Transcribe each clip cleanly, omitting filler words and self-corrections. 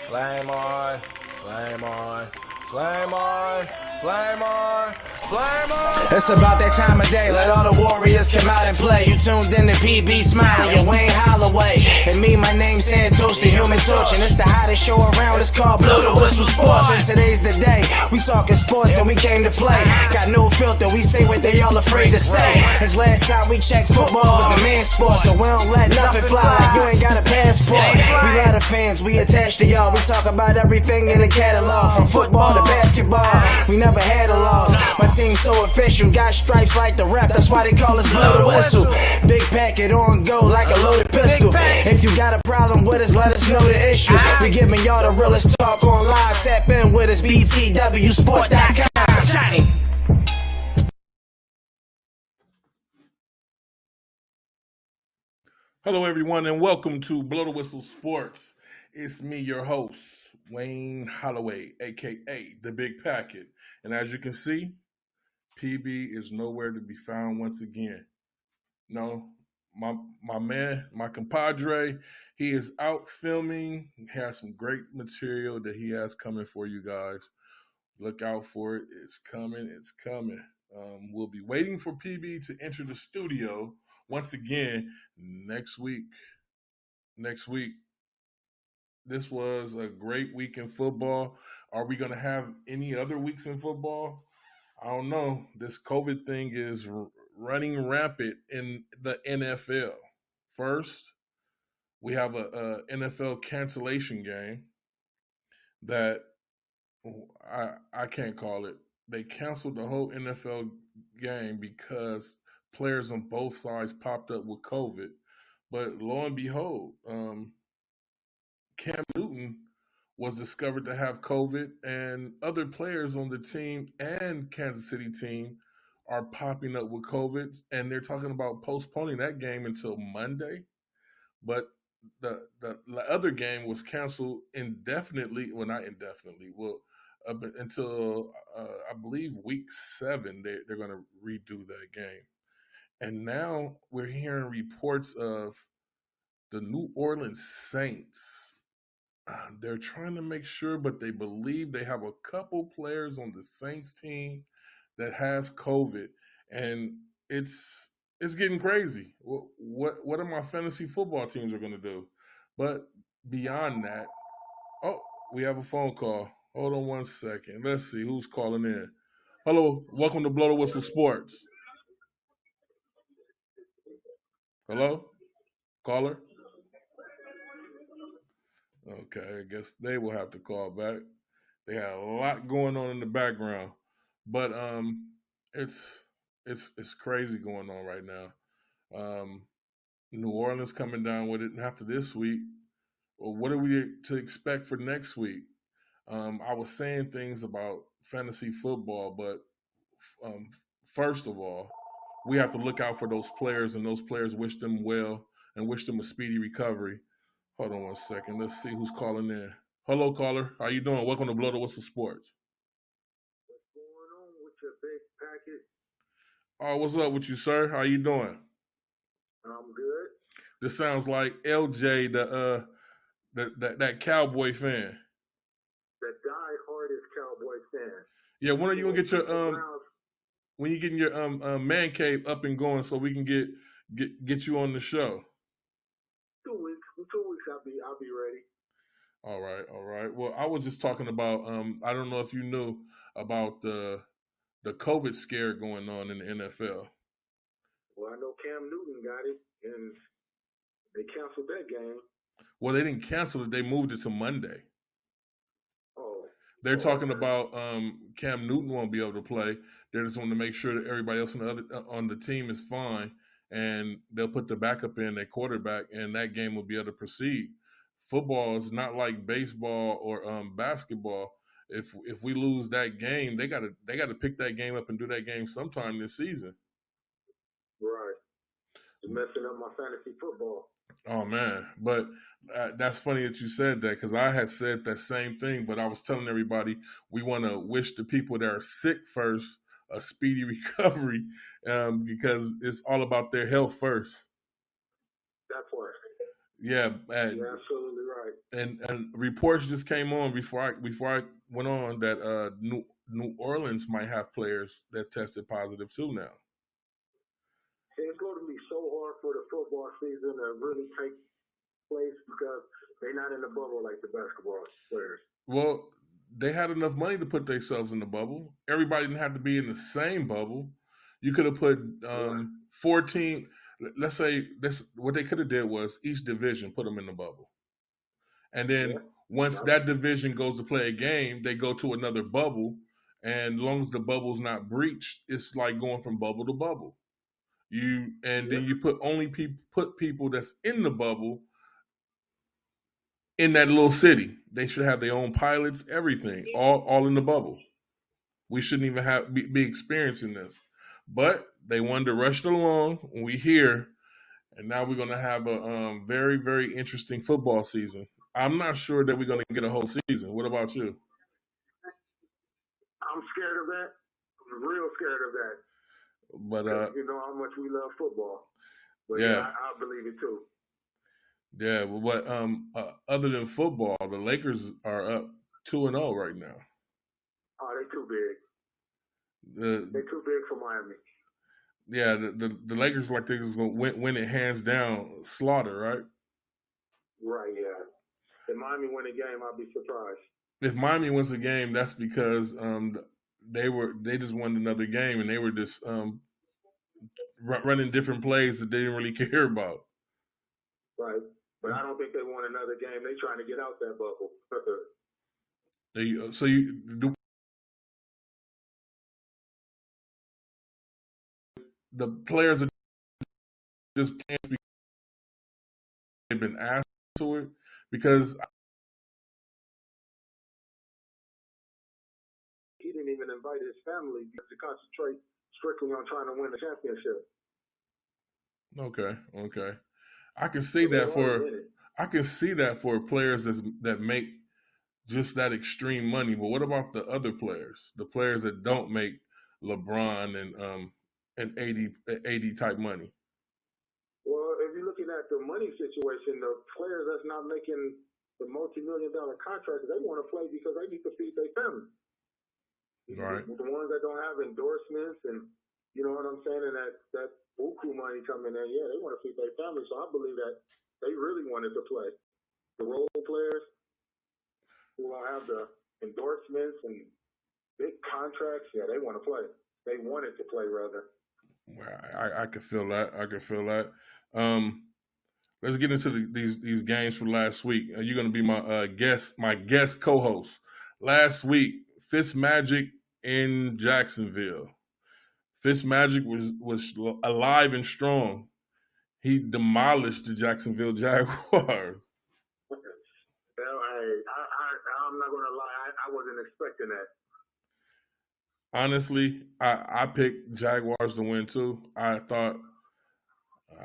Flame on, flame on, flame on, flame on, flame on. It's about that time of day, let all the warriors come out and play. You tuned in to PB Smiley and Wayne Holloway. And me, my name's Santos, the Human Torch. And it's the hottest show around, it's called Blow the Whistle Sports. And today's the day, we talking sports and we came to play. Got no filter, we say what they all afraid to say. As last time we checked, football was a man's sport. So we don't let nothing fly like you ain't got a passport. We lot of fans, we attached to y'all. We talk about everything in the catalog, from football to basketball. We never had a loss. My team's so official, got stripes like the ref. That's why they call us Blow the Whistle. Big Packett on go like a loaded pistol. If you got a problem with us, let us know the issue. We giving y'all the realest talk on live. Tap in with us, btwsport.com. Shiny. Hello, everyone, and welcome to Blow the Whistle Sports. It's me, your host, Wayne Holloway, a.k.a. The Big Packett. And as you can see, PB is nowhere to be found once again. No, my man, my compadre, he is out filming. He has some great material that he has coming for you guys. Look out for it. It's coming. It's coming. We'll be waiting for PB to enter the studio once again next week. This was a great week in football. Are we going to have any other weeks in football? I don't know. This COVID thing is running rampant in the NFL. First, we have a NFL cancellation game that I can't call it. They canceled the whole NFL game because players on both sides popped up with COVID. But lo and behold, Cam Newton was discovered to have COVID, and other players on the team and Kansas City team are popping up with COVID, and they're talking about postponing that game until Monday. But the other game was canceled indefinitely. Well, not indefinitely. Well, until I believe week 7, they're going to redo that game. And now we're hearing reports of the New Orleans Saints. They're trying to make sure, but they believe they have a couple players on the Saints team that has COVID, and it's getting crazy. What are my fantasy football teams are going to do? But beyond that, oh, we have a phone call. Hold on one second. Let's see who's calling in. Hello, welcome to Blow the Whistle Sports. Hello, caller. Okay, I guess they will have to call back. They had a lot going on in the background, but it's crazy going on right now. New Orleans coming down with it, and after this week, well, what are we to expect for next week? I was saying things about fantasy football, but first of all, we have to look out for those players, and those players wish them well and wish them a speedy recovery. Hold on one second. Let's see who's calling in. Hello, caller. How you doing? Welcome to Blow the Whistle Sports. What's going on with your Big Packett? Oh, what's up with you, sir? How you doing? I'm good. This sounds like LJ, that Cowboy fan. The die-hardest Cowboy fan. Yeah, when are you gonna get your when you getting your man cave up and going so we can get you on the show? 2 weeks. In 2 weeks, I'll be ready. All right. Well, I was just talking about I don't know if you knew about the COVID scare going on in the NFL. Well, I know Cam Newton got it, and they canceled that game. Well, they didn't cancel it; they moved it to Monday. Oh. They're talking about Cam Newton won't be able to play. They just want to make sure that everybody else on the team is fine, and they'll put the backup in their quarterback, and that game will be able to proceed. Football is not like baseball or basketball. If we lose that game, they gotta pick that game up and do that game sometime this season. Right. It's messing up my fantasy football. Oh man, but that's funny that you said that, because I had said that same thing, but I was telling everybody we want to wish the people that are sick first a speedy recovery, because it's all about their health first. That part. Yeah, You're absolutely right. Right. And reports just came on before I went on that New Orleans might have players that tested positive too now. It's going to be so hard for the football season to really take place because they're not in the bubble like the basketball players. Well, they had enough money to put themselves in the bubble. Everybody didn't have to be in the same bubble. You could have put 14. Let's say this. What they could have did was each division put them in the bubble, and then once that division goes to play a game, they go to another bubble, and as long as the bubble's not breached, it's like going from bubble to bubble. Then you put people that's in the bubble in that little city. They should have their own pilots, everything, all in the bubble. We shouldn't even be experiencing this. But they wanted to rush it along. We here, and now we're going to have a very, very interesting football season. I'm not sure that we're going to get a whole season. What about you? I'm scared of that. I'm real scared of that. But you know how much we love football. But I believe it too. Yeah, but other than football, the Lakers are up 2-0 right now. Oh, they too big. They're too big for Miami. Yeah, the Lakers like they're just gonna win it hands down, slaughter, right? Right, yeah. If Miami win a game, I'll be surprised. If Miami wins a game, that's because they just won another game and they were just running different plays that they didn't really care about. Right. But I don't think they won another game. They're trying to get out that bubble. So you do the players are just playing because they've been asked to it because he didn't even invite his family to concentrate strictly on trying to win the championship. Okay. I can see that for players that make just that extreme money. But what about the other players? The players that don't make LeBron and AD type money? Well, if you're looking at the money situation, the players that's not making the multi-million-dollar contracts, they want to play because they need to feed their family. Right. The ones that don't have endorsements and you know what I'm saying, and that buku money coming in, they want to feed their family. So I believe that they really wanted to play. The role players who don't have the endorsements and big contracts, they want to play. They wanted to play, rather. I could feel that. Let's get into these games from last week. You're going to be my guest co-host. Last week, Fitzmagic in Jacksonville. Fitzmagic was alive and strong. He demolished the Jacksonville Jaguars. Well, I'm not going to lie. I wasn't expecting that. Honestly, I picked Jaguars to win too. I thought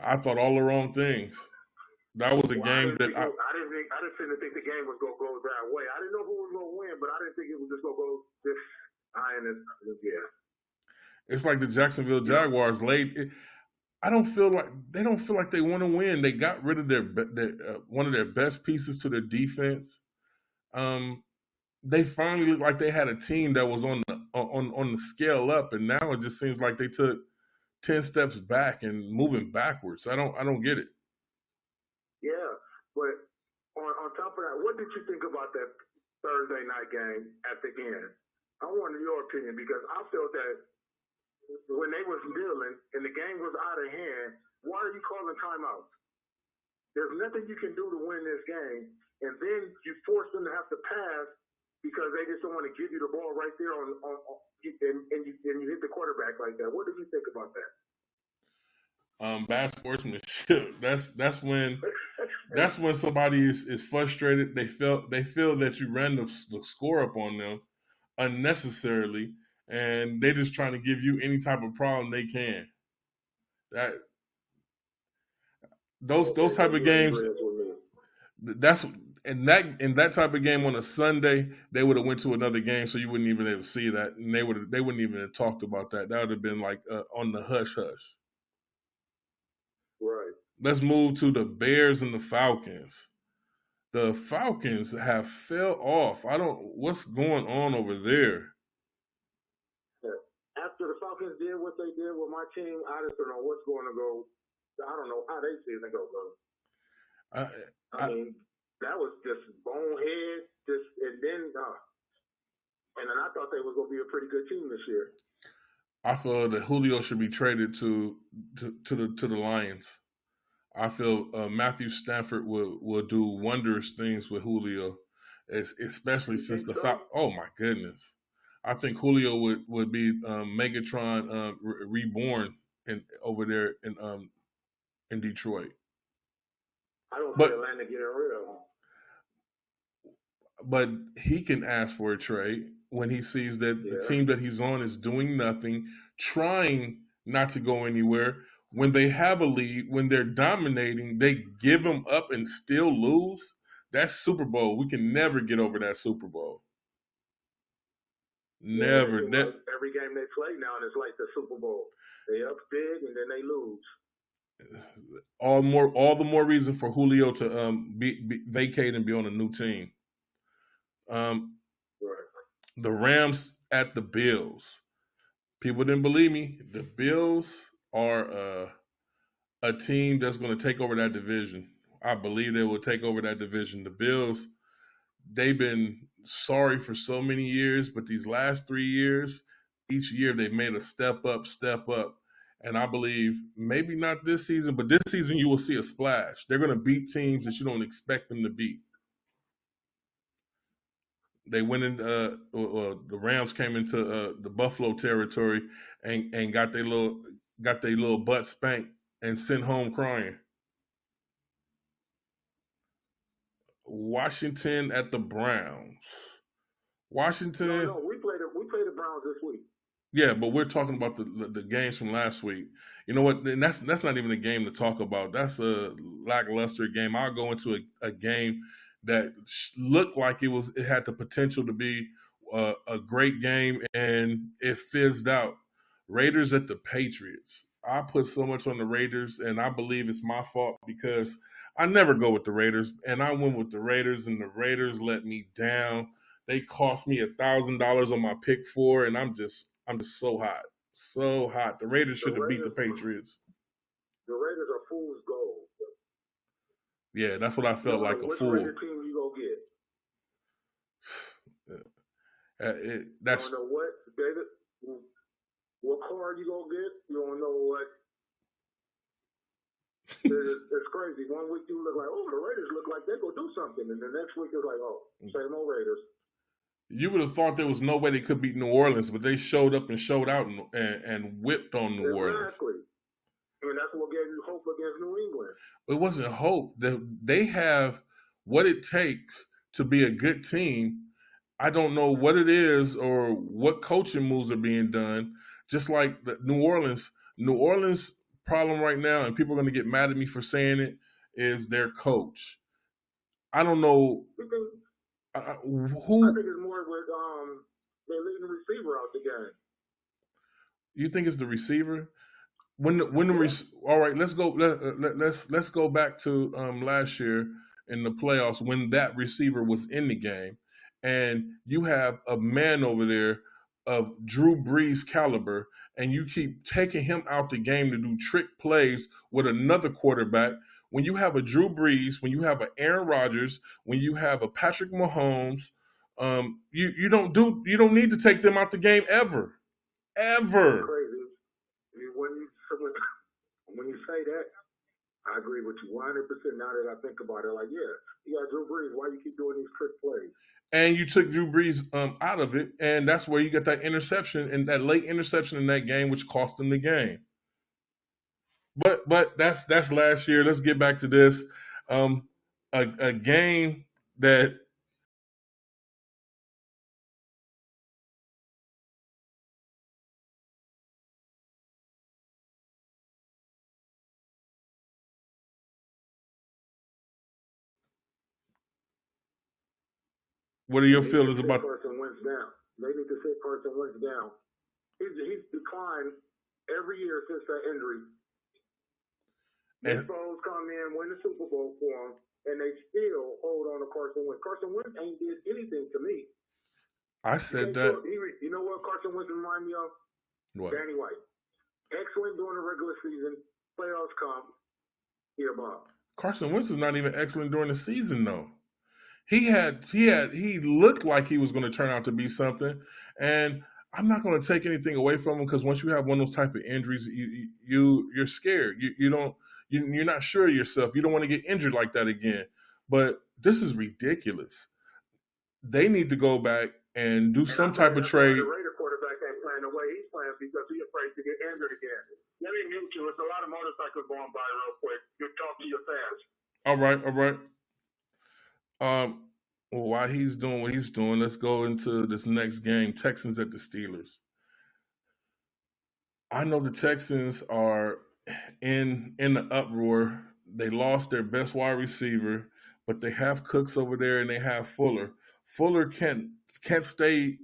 all the wrong things. That was a game that I didn't think the game was going to go that way. I didn't know who was going to win, but I didn't think it was just going to go this high in this. Yeah. It's like the Jacksonville Jaguars I don't feel like they want to win. They got rid of their one of their best pieces to their defense. They finally looked like they had a team that was on the scale up, and now it just seems like they took 10 steps back and moving backwards. I don't get it. Yeah, but on top of that, what did you think about that Thursday night game at the end? I wanted your opinion because I felt that when they was kneeling and the game was out of hand, why are you calling timeouts? There's nothing you can do to win this game, and then you force them to have to pass because they just don't want to give you the ball right there and you hit the quarterback like that. What did you think about that? Bad sportsmanship. That's when somebody is frustrated. They feel that you ran the score up on them unnecessarily, and they're just trying to give you any type of problem they can. Those type of games. That's in that type of game on a Sunday, they would have went to another game, so you wouldn't even be able to see that, and they wouldn't even have talked about that. That would have been like on the hush hush. Right. Let's move to the Bears and the Falcons. The Falcons have fell off. I don't. What's going on over there? After the Falcons did what they did with my team, I just don't know what's going to go. I don't know how they season go, bro. I, I mean, that was just bonehead. And then I thought they was going to be a pretty good team this year. I feel that Julio should be traded to the Lions. I feel Matthew Stafford will do wondrous things with Julio, especially since oh my goodness, I think Julio would be Megatron reborn over there in Detroit. I don't see Atlanta getting rid of him. But he can ask for a trade when he sees that the team that he's on is doing nothing, trying not to go anywhere. When they have a lead, when they're dominating, they give them up and still lose. That's Super Bowl. We can never get over that Super Bowl. Never. Every game they play now is like the Super Bowl. They up big and then they lose. All the more reason for Julio to vacate and be on a new team. The Rams at the Bills. People didn't believe me. The Bills are a team that's going to take over that division. I believe they will take over that division. The Bills, they've been sorry for so many years, but these last 3 years, each year they've made a step up. And I believe maybe not this season, but this season you will see a splash. They're going to beat teams that you don't expect them to beat. They went in. The Rams came into the Buffalo territory and got their little butt spanked and sent home crying. Washington at the Browns. Washington. No, we played the Browns this week. Yeah, but we're talking about the games from last week. You know what? And that's not even a game to talk about. That's a lackluster game. I'll go into a game that looked like it had the potential to be a great game, and it fizzed out. Raiders at the Patriots. I put so much on the Raiders, and I believe it's my fault because I never go with the Raiders, and I went with the Raiders, and the Raiders let me down. They cost me $1,000 on my pick 4, and I'm just so hot. The Raiders should have beat the Patriots. The Raiders are fool's gold. Yeah, that's what I felt like, a fool. Which Raider team you gonna get? That's you don't know what, David? What card you gonna get? You don't know what. It's crazy. 1 week you look like, oh, the Raiders look like they're gonna do something, and the next week it's like, oh, same old Raiders. You would have thought there was no way they could beat New Orleans, but they showed up and showed out and whipped on New Orleans. Exactly. And that's what gave you hope against New England. It wasn't hope. They have what it takes to be a good team. I don't know what it is or what coaching moves are being done. Just like New Orleans problem right now, and people are going to get mad at me for saying it, is their coach. I don't know who. I think it's more with they're leading the receiver out the game. You think it's the receiver? All right, let's go back to last year in the playoffs when that receiver was in the game, and you have a man over there of Drew Brees caliber, and you keep taking him out the game to do trick plays with another quarterback. When you have a Drew Brees, when you have an Aaron Rodgers, when you have a Patrick Mahomes, you don't need to take them out the game ever. Crazy. When you say that, I agree with you 100%. Now that I think about it, like, yeah, you got Drew Brees. Why you keep doing these trick plays? And you took Drew Brees out of it, and that's where you got that interception and that late interception in that game, which cost them the game. But that's last year. Let's get back to this. A game that what are your feelings about? Carson Wentz down. They need to sit Carson Wentz down. He's declined every year since that injury. Nick Foles come in, win the Super Bowl for him, and they still hold on to Carson Wentz. Carson Wentz ain't did anything to me. I said that. You know what Carson Wentz remind me of? What? Danny White. Excellent during the regular season. Playoffs come, he a bomb. Carson Wentz is not even excellent during the season, though. He looked like he was going to turn out to be something, and I'm not going to take anything away from him because once you have one of those type of injuries, you're scared. You're not sure of yourself. You don't want to get injured like that again. But this is ridiculous. They need to go back and do some type of trade. The Raider quarterback ain't playing the way he's playing because he's afraid to get injured again. Let me mute you. It's a lot of motorcycles going by real quick. You talk to your fans. All right. While he's doing what he's doing, let's go into this next game. Texans at the Steelers. I know the Texans are in the uproar. They lost their best wide receiver, but they have Cooks over there and they have Fuller. Fuller can't stay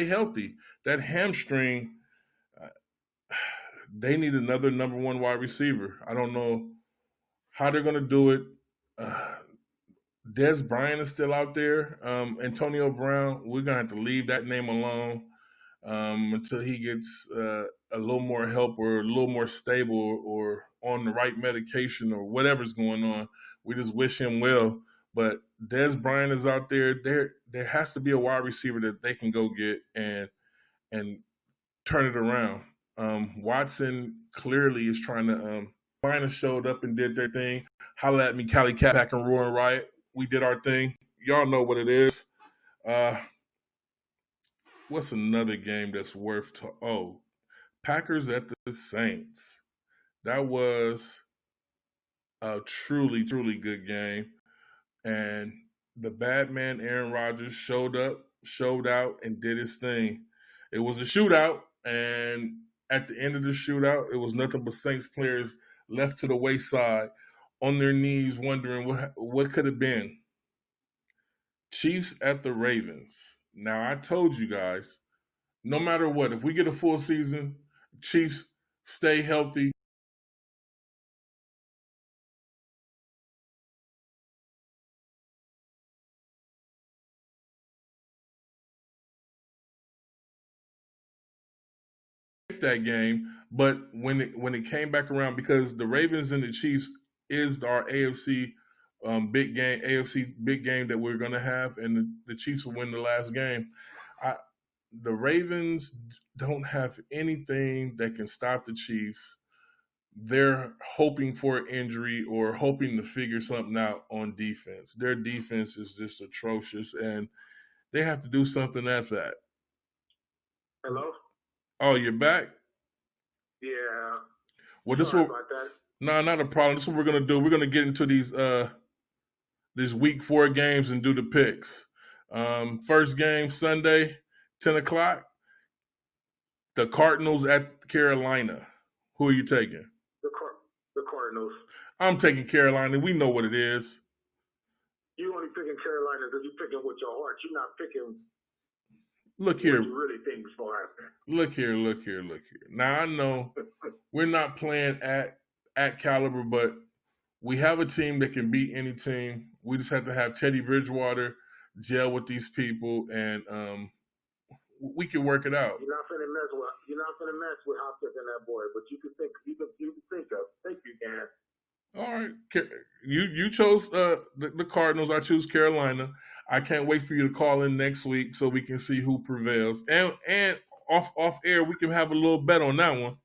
healthy. That hamstring, they need another number one wide receiver. I don't know how they're going to do it. Des Bryant is still out there. Antonio Brown, we're going to have to leave that name alone until he gets a little more help or a little more stable or on the right medication or whatever's going on. We just wish him well. But Des Bryant is out there. There has to be a wide receiver that they can go get and turn it around. Watson clearly is trying to Finals showed up and did their thing. Holla at me, Cali Cat and Roaring Riot. We did our thing. Y'all know what it is. What's another game that's worth Packers at the Saints. That was a truly, truly good game. And the bad man, Aaron Rodgers, showed out, and did his thing. It was a shootout, and at the end of the shootout, it was nothing but Saints players left to the wayside on their knees wondering what could have been. Chiefs at the Ravens. Now, I told you guys, no matter what, if we get a full season, Chiefs stay healthy. That game, but when it came back around, because the Ravens and the Chiefs is our AFC big game that we're going to have, and the Chiefs will win the last game. The Ravens don't have anything that can stop the Chiefs. They're hoping for an injury or hoping to figure something out on defense. Their defense is just atrocious, and they have to do something at that. Hello? Oh, you're back? Yeah. Well, Sorry about that. No, not a problem. This is what we're going to do. We're going to get into these week 4 games and do the picks. First game, Sunday, 10 o'clock. The Cardinals at Carolina. Who are you taking? The Cardinals. I'm taking Carolina. We know what it is. You only picking Carolina because you're picking with your heart. You're not picking Look here. what you really think is going to happen. Look here. Now, I know we're not playing at caliber, but we have a team that can beat any team. We just have to have Teddy Bridgewater gel with these people, and we can work it out. You're not gonna mess with Hopkins and that boy, but you can think you can. All right, you chose the Cardinals. I choose Carolina. I can't wait for you to call in next week so we can see who prevails. And off air, we can have a little bet on that one.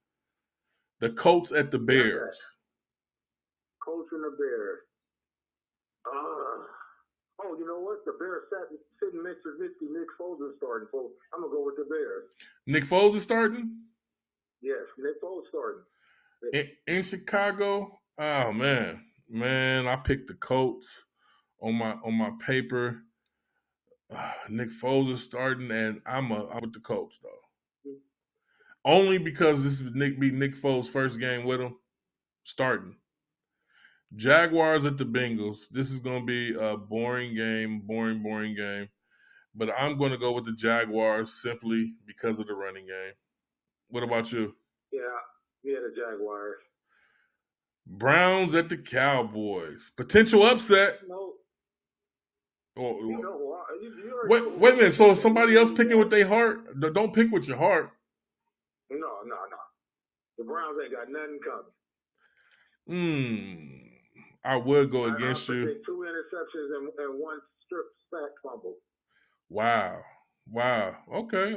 The Colts at the Bears. Colts and the Bears. You know what? The Bears sitting next to Nick Foles is starting, so I'm going to go with the Bears. Nick Foles is starting? Yes, Nick Foles starting. In Chicago? Oh, man. Man, I picked the Colts on my paper. Nick Foles is starting, and I'm with the Colts, though. Only because this is Nick Foles' first game with him starting. Jaguars at the Bengals. This is going to be a boring game. But I'm going to go with the Jaguars simply because of the running game. What about you? Yeah, the Jaguars. Browns at the Cowboys. Potential upset. No, Oh, you know who you already know wait a minute. So who- is somebody else picking with their heart? Don't pick with your heart. No. The Browns ain't got nothing coming. I would go I against you. predict 2 interceptions and 1 strip sack fumble. Wow. Okay.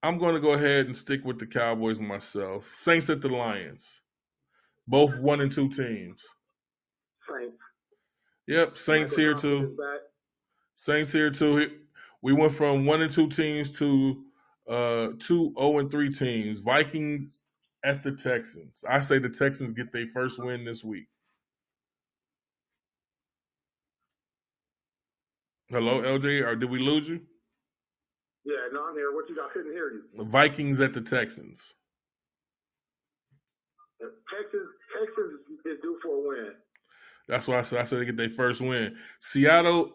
I'm going to go ahead and stick with the Cowboys myself. Saints at the Lions. Both 1-2 teams. Saints. Yep, Saints Michael here Thomas too. is back. Saints here too. We went from 1-2 teams to 2-0-3 teams. Vikings at the Texans. I say the Texans get their first win this week. Hello, LJ, or did we lose you? Yeah, no, I'm here. What you got? I couldn't hear you. The Vikings at the Texans. Texas is due for a win. That's why I said they get their first win. Seattle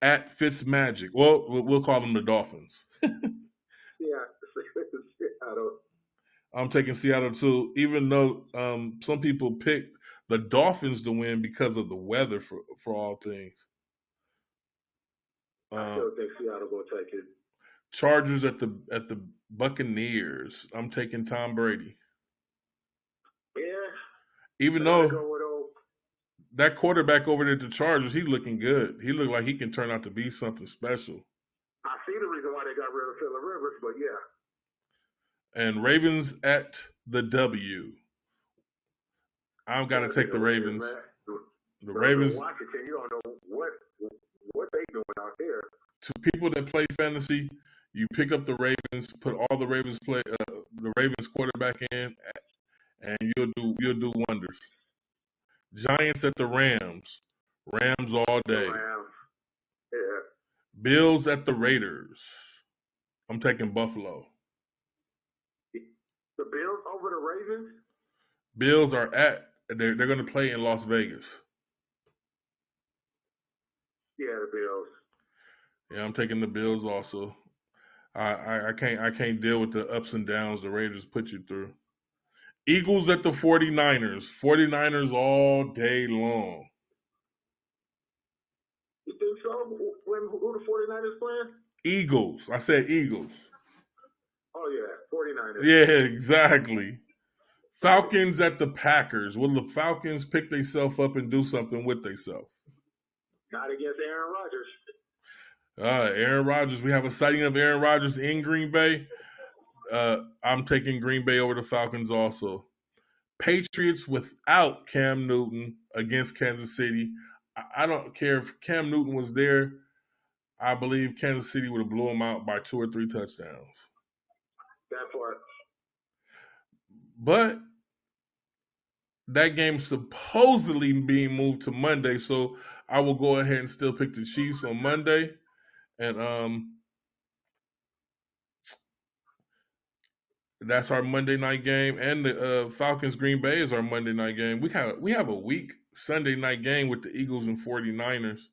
at Fitzmagic. Well, we'll call them the Dolphins. Yeah, Seattle. I'm taking Seattle too, even though some people picked the Dolphins to win because of the weather for all things. I still think Seattle will take it. Chargers at the Buccaneers. I'm taking Tom Brady. Yeah. Even though that quarterback over there at the Chargers, he's looking good. He looked like he can turn out to be something special. I see the reason why they got rid of Phillip Rivers, but yeah. And Ravens at the W. I've got to take the Ravens. The Ravens. Washington, you don't know what they doing out there. To people that play fantasy, you pick up the Ravens, put all the Ravens quarterback in, and you'll do wonders. Giants at the Rams. Rams all day. Rams. Yeah. Bills at the Raiders. I'm taking Buffalo. The Bills over the Ravens? Bills are they're going to play in Las Vegas. Yeah, the Bills. Yeah, I'm taking the Bills also. I can't deal with the ups and downs the Raiders put you through. Eagles at the 49ers. 49ers all day long. You think so? Who the 49ers playing? Eagles. I said Eagles. Oh, yeah. 49ers. Yeah, exactly. Falcons at the Packers. Will the Falcons pick themselves up and do something with themselves? Not against Aaron Rodgers. Aaron Rodgers. We have a sighting of Aaron Rodgers in Green Bay. I'm taking Green Bay over the Falcons also. Patriots without Cam Newton against Kansas City. I don't care if Cam Newton was there. I believe Kansas City would have blew him out by 2 or 3 touchdowns. That part. But that game's supposedly being moved to Monday, so I will go ahead and still pick the Chiefs on Monday. And that's our Monday night game. And the Falcons Green Bay is our Monday night game. We have a weak Sunday night game with the Eagles and 49ers.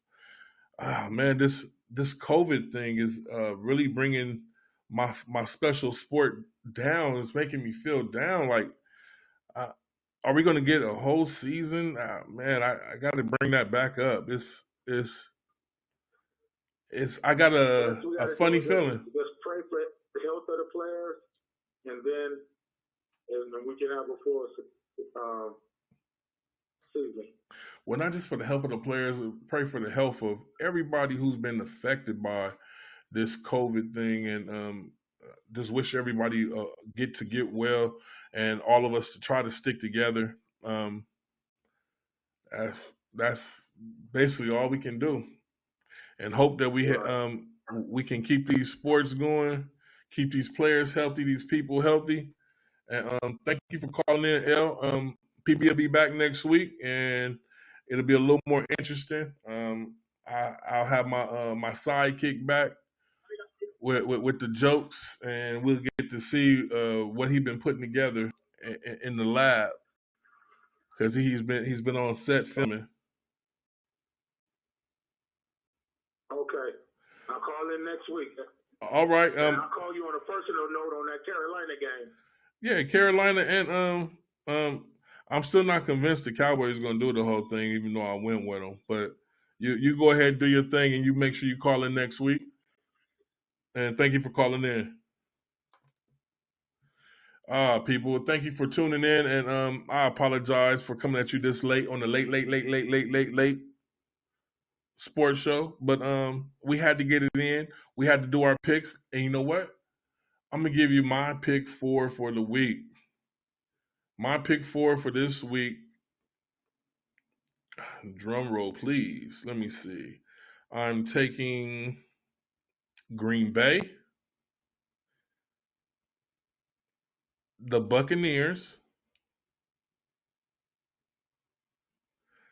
Ah, man, this COVID thing is really bringing my special sport down. It's making me feel down. Like, are we going to get a whole season? Man, I got to bring that back up. I got a funny feeling. Just pray for the health of the players, and then we can have a full season. Well, not just for the health of the players, pray for the health of everybody who's been affected by this COVID thing, and just wish everybody get well, and all of us to try to stick together. That's basically all we can do, and hope that we can keep these sports going, keep these players healthy, these people healthy. And thank you for calling in, El. PB will be back next week, and it'll be a little more interesting. I'll have my sidekick back with the jokes, and we'll get to see what he's been putting together in the lab, because he's been on set filming. Okay, I'll call in next week. All right. I'll call you on a personal note on that Carolina game. Yeah, Carolina and I'm still not convinced the Cowboys are going to do the whole thing, even though I went with them. But you go ahead, do your thing, and you make sure you call in next week. And thank you for calling in. People, thank you for tuning in, and I apologize for coming at you this late on the late sports show, but we had to get it in. We had to do our picks, and you know what? I'm gonna give you my pick 4 for the week. My pick 4 for this week. Drum roll, please. Let me see. I'm taking Green Bay, the Buccaneers,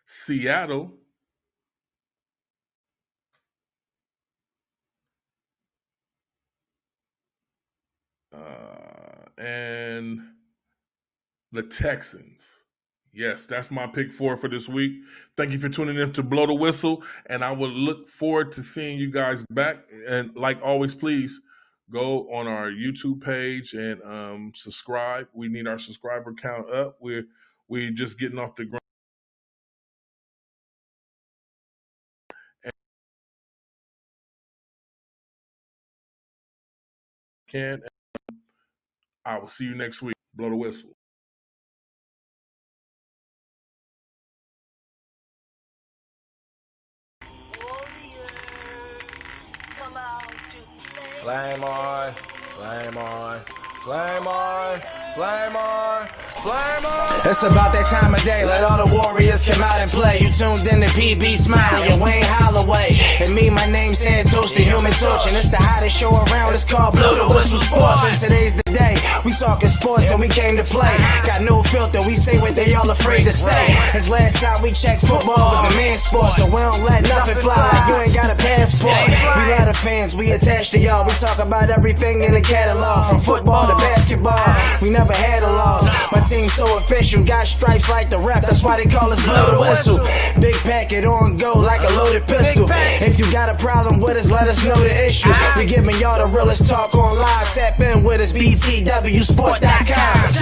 Seattle, and the Texans. Yes, that's my pick 4 for this week. Thank you for tuning in to Blow the Whistle, and I will look forward to seeing you guys back. And like always, please go on our YouTube page and subscribe. We need our subscriber count up. We're just getting off the ground. I will see you next week. Blow the whistle. Flame on, flame on, flame on, flame on, flame on. It's about that time of day, let all the warriors come out and play. You tuned in to PB Smiley and Wayne Holloway. And me, my name's Santos, the Human Torch. And it's the hottest show around, it's called Blow the Whistle Sports. And today's the day, we talking sports and we came to play. Got no filter, we say what they all afraid to say. As last time we checked, football was a man's sport, so we don't let nothing fly like you ain't got a passport. We lot of fans, we attached to y'all. We talk about everything in the catalog, from football to basketball. We never had a loss. My team's so official, got stripes like the ref. That's why they call us Blow the Whistle. Big Packett on go like a loaded pistol. If you got a problem with us, let us know the issue. We giving y'all the realest talk on live. Tap in with us, btwsport.com.